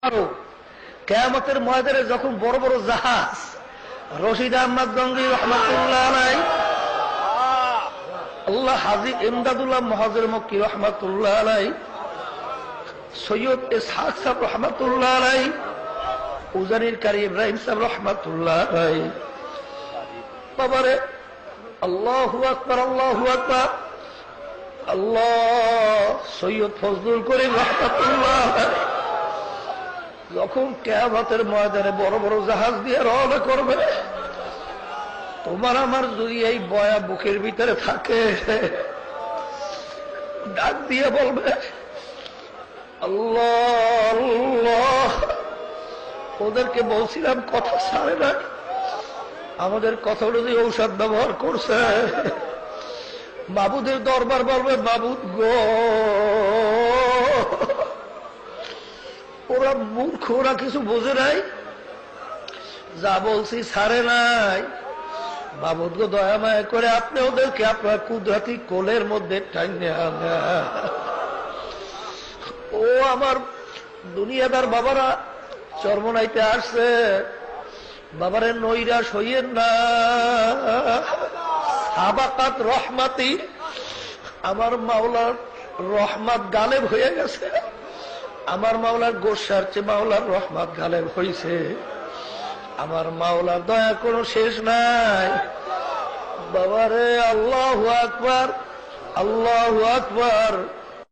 আরো কিয়ামতের ময়দানে যখন বড় বড় জাহাজ রশিদ আহমদ গঙ্গি রহমাতুল্লাহ আলাইহি, আল্লাহ হাজী ইমদাদুল্লাহ মুহাজির মক্কি রহমাতুল্লাহ আলাইহি, সৈয়দ ইসহাক সাহেব রহমাতুল্লাহ আলাইহি, উজানির কারি ইব্রাহিম সাহেব রহমাতুল্লাহ আলাইহি। বাবারে আল্লাহু আকবার, আল্লাহু আকবার। আল্লাহ সৈয়দ ফজলুল করিম রহমাতুল্লাহ আলাইহি যখন কিয়ামতের ময়দানে বড় বড় জাহাজ দিয়ে রওনা করবে, তোমার আমার যদি এই বয়া বুকের ভিতরে থাকে, ডাক দিয়ে বলবে আল্লাহ আল্লাহ। ওদেরকে বলছিলাম কথা ছাড়ে না, আমাদের কথা যদি ঔষধ ব্যবহার করছে। মাবুদের দরবার বলবে মাবুদ গো, ওরা মূর্খ, ওরা কিছু বোঝে নাই, যা বলছি ছাড়ে নাই। মাবুদ গো দয়া মায়া করে আপনি ওদেরকে আপনার কুদরতি কোলের মধ্যে টাইনে আনা। ও আমার দুনিয়াদার বাবারা চরমনাইতে আসছে, বাবারে নৈরাশ হইয়েন না। সাবাকাত রহমাতি, আমার মাওলার রহমত গালেব হয়ে গেছে। আমার মাওলার গোসার চেয়ে মাওলার রহমত গালেব হয়েছে। আমার মাওলার দয়া কোনো শেষ নাই। বাবারে আল্লাহু আকবার, আল্লাহু আকবার।